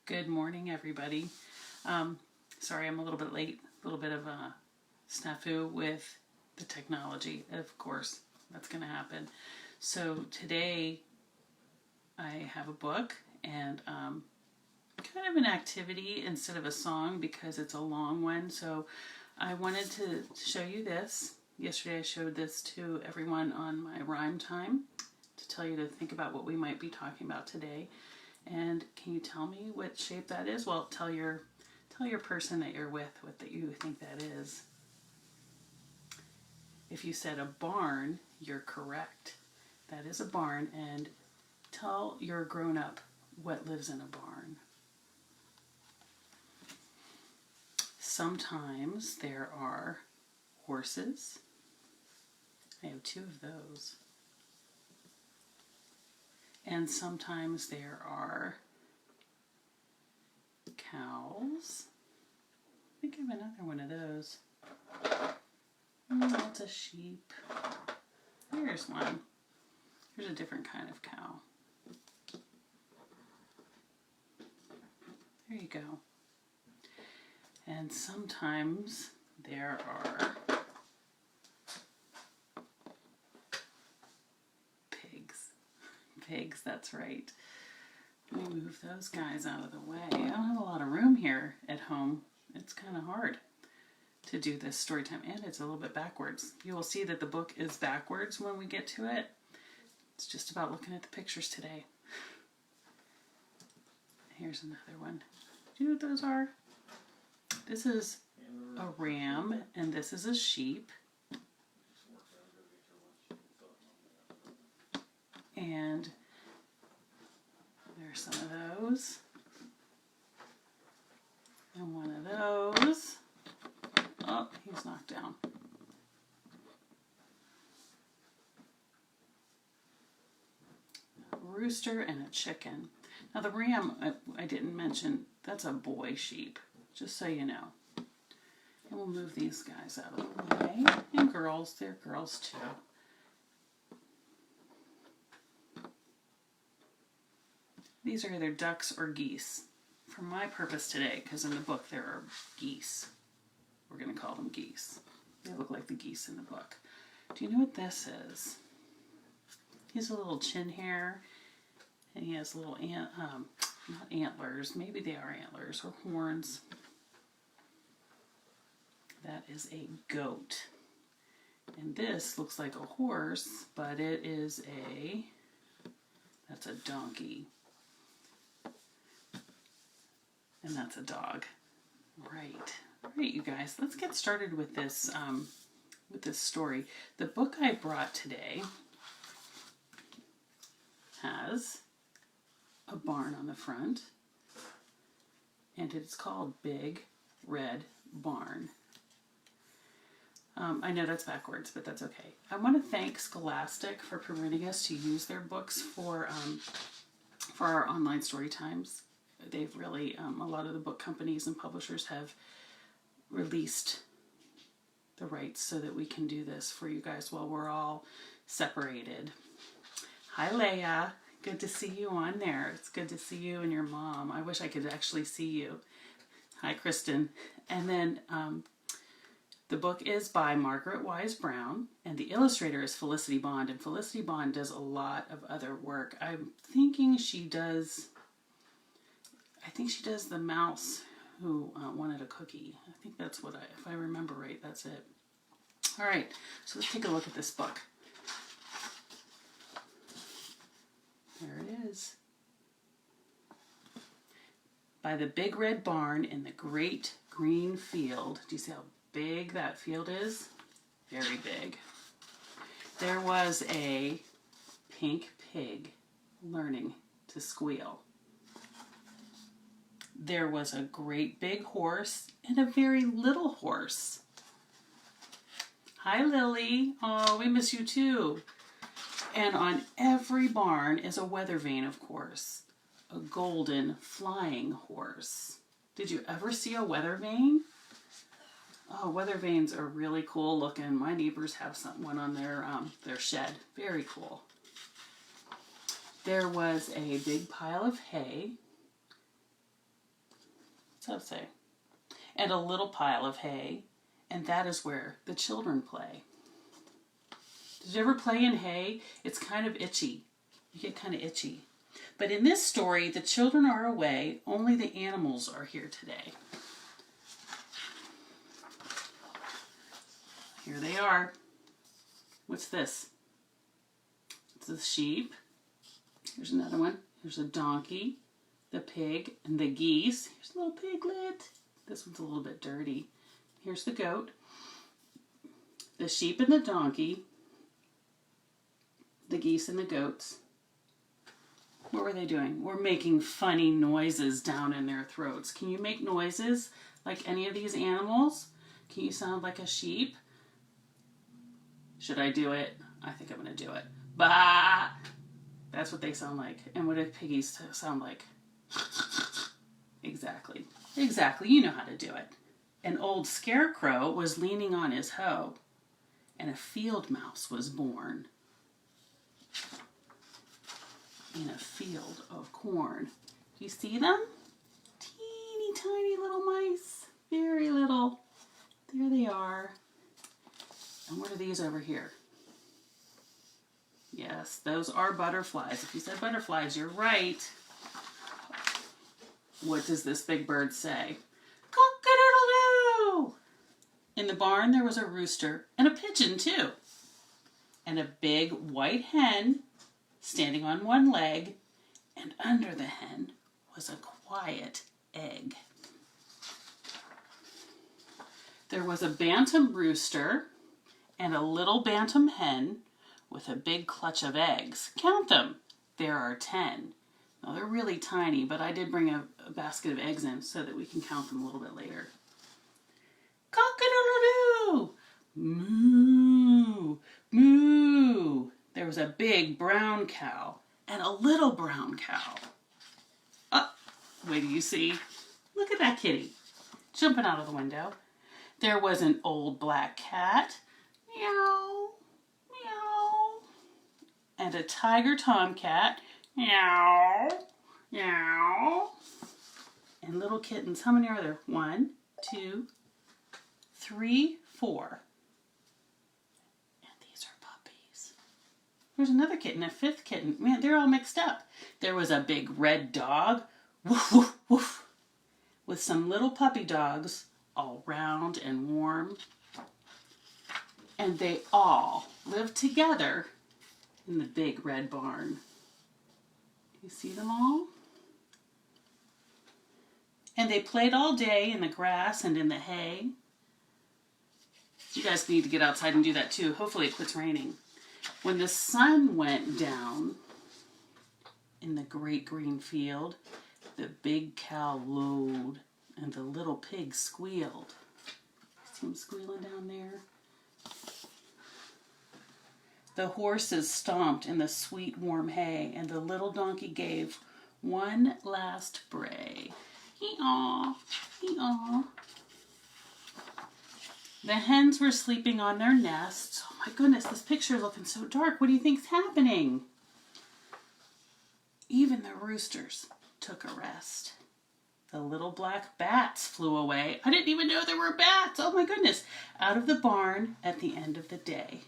Good morning, everybody. Sorry I'm a little bit late. A little bit of a snafu with the technology. Of course, that's going to happen. So today I have a book and kind of an activity instead of a song because it's a long one. So I wanted to show you this. Yesterday I showed this to everyone on my rhyme time to tell you to think about what we might be talking about today. And can you tell me what shape that is? Well, tell your person that you're with what that you think that is. If you said a barn, you're correct. That is a barn, and tell your grown-up what lives in a barn. Sometimes there are horses. I have two of those. And sometimes there are cows. I think I have another one of those. That's a sheep. Here's one. Here's a different kind of cow. There you go. And sometimes there are pigs, that's right. Let me move those guys out of the way. I don't have a lot of room here at home. It's kind of hard to do this story time, and it's a little bit backwards. You will see that the book is backwards when we get to it. It's just about looking at the pictures today. Here's another one. Do you know what those are? This is a ram, and this is a sheep. And there's some of those. And one of those. Oh, he's knocked down. A rooster and a chicken. Now the ram, I didn't mention, that's a boy sheep, just so you know. And we'll move these guys out of the way. And girls, they're girls too. These are either ducks or geese. For my purpose today, because in the book there are geese. We're going to call them geese. They look like the geese in the book. Do you know what this is? He has a little chin hair, and he has little, not antlers, maybe they are antlers, or horns. That is a goat. And this looks like a horse, but it is that's a donkey. And that's a dog. Right. All right, you guys, let's get started with this story. The book I brought today has a barn on the front, and it's called Big Red Barn. I know that's backwards, but that's okay. I want to thank Scholastic for permitting us to use their books for our online story times. They've really, a lot of the book companies and publishers have released the rights so that we can do this for you guys while we're all separated. Hi, Leia. Good to see you on there. It's good to see you and your mom. I wish I could actually see you. Hi, Kristen. And then the book is by Margaret Wise Brown, and the illustrator is Felicity Bond. And Felicity Bond does a lot of other work. I'm thinking she does... I think she does The Mouse Who Wanted a Cookie. I think that's what if I remember right, that's it. All right, so let's take a look at this book. There it is. By the big red barn in the great green field. Do you see how big that field is? Very big. There was a pink pig learning to squeal. There was a great big horse and a very little horse. Hi, Lily. Oh, we miss you too. And on every barn is a weather vane, of course. A golden flying horse. Did you ever see a weather vane? Oh, weather vanes are really cool looking. My neighbors have one on their shed. Very cool. There was a big pile of hay that say? And a little pile of hay, and that is where the children play. Did you ever play in hay? It's kind of itchy. You get kind of itchy. But in this story, the children are away, only the animals are here today. Here they are. What's this? It's a sheep. Here's another one. Here's a donkey, the pig, and the geese. Here's a little piglet. This one's a little bit dirty. Here's the goat, the sheep and the donkey, the geese and the goats. What were they doing? We're making funny noises down in their throats. Can you make noises like any of these animals? Can you sound like a sheep? Should I do it? I think I'm going to do it. Bah! That's what they sound like. And what do piggies sound like? Exactly. Exactly. You know how to do it. An old scarecrow was leaning on his hoe, and a field mouse was born in a field of corn. Do you see them? Teeny tiny little mice. Very little. There they are. And what are these over here? Yes, those are butterflies. If you said butterflies, you're right. What does this big bird say? Cock-a-doodle-doo! In the barn, there was a rooster and a pigeon, too. And a big white hen standing on one leg, and under the hen was a quiet egg. There was a bantam rooster and a little bantam hen with a big clutch of eggs. Count them. There are 10. Now, they're really tiny, but I did bring a basket of eggs in so that we can count them a little bit later. Cock-a-doodle-doo! Moo! Moo! There was a big brown cow and a little brown cow. Oh, wait till you see. Look at that kitty jumping out of the window. There was an old black cat. Meow, meow. And a tiger tomcat. Meow, meow. And little kittens. How many are there? 1, 2, 3, 4. And these are puppies. There's another kitten, a 5th kitten. Man, they're all mixed up. There was a big red dog. Woof, woof, woof. With some little puppy dogs, all round and warm. And they all lived together in the big red barn. You see them all? And they played all day in the grass and in the hay. You guys need to get outside and do that too. Hopefully it quits raining. When the sun went down in the great green field, the big cow lowed and the little pig squealed. See him squealing down there? The horses stomped in the sweet warm hay, and the little donkey gave one last bray. Hee-aw, hee-aw. The hens were sleeping on their nests. Oh my goodness, this picture is looking so dark. What do you think's happening? Even the roosters took a rest. The little black bats flew away. I didn't even know there were bats. Oh my goodness. Out of the barn at the end of the day.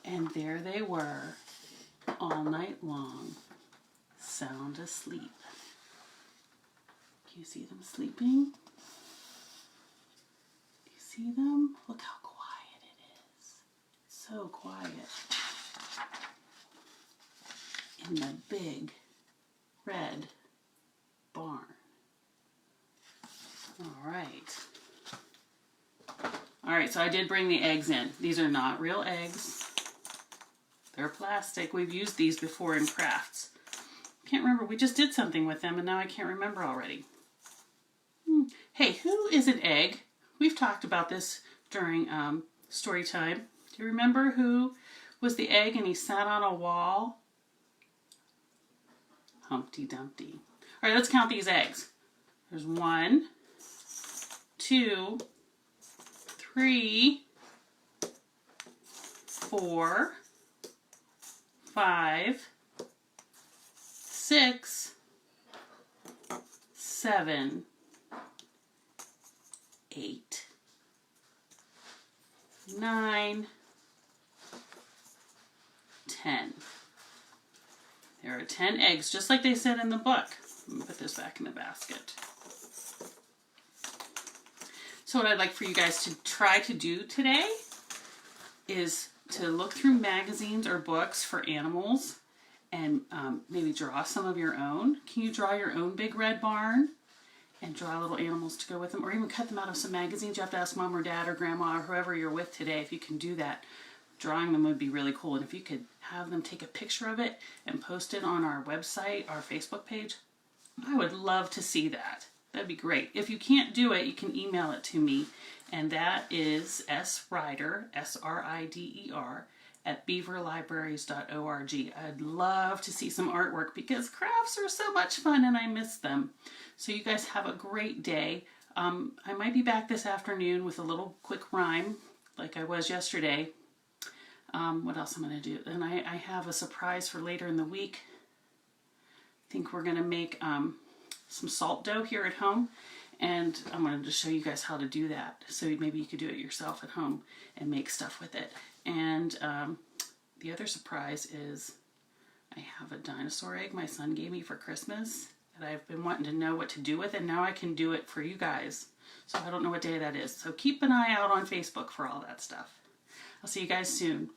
And there they were, all night long, sound asleep. Can you see them sleeping? Do you see them? Look how quiet it is. So quiet. In the big red barn. All right. All right, so I did bring the eggs in. These are not real eggs. They're plastic. We've used these before in crafts. Can't remember. We just did something with them, and now I can't remember already. Hey, who is an egg? We've talked about this during story time. Do you remember who was the egg and he sat on a wall? Humpty Dumpty. All right, let's count these eggs. There's 1, 2, 3, 4, 5, 6, 7, 8, 9, 10. There are 10 eggs, just like they said in the book. Let me put this back in the basket. So what I'd like for you guys to try to do today is to look through magazines or books for animals and maybe draw some of your own. Can you draw your own big red barn and draw little animals to go with them, or even cut them out of some magazines? You have to ask mom or dad or grandma or whoever you're with today if you can do that. Drawing them would be really cool, and if you could have them take a picture of it and post it on our website, our Facebook page, I would love to see that. That'd be great. If you can't do it, you can email it to me, and that is srider, S-R-I-D-E-R, at beaverlibraries.org. I'd love to see some artwork because crafts are so much fun and I miss them. So you guys have a great day. I might be back this afternoon with a little quick rhyme like I was yesterday. What else I'm going to do? And I have a surprise for later in the week. I think we're going to make some salt dough here at home, and I'm going to just show you guys how to do that. So maybe you could do it yourself at home and make stuff with it. And the other surprise is I have a dinosaur egg my son gave me for Christmas that I've been wanting to know what to do with, and now I can do it for you guys. So I don't know what day that is. So keep an eye out on Facebook for all that stuff. I'll see you guys soon.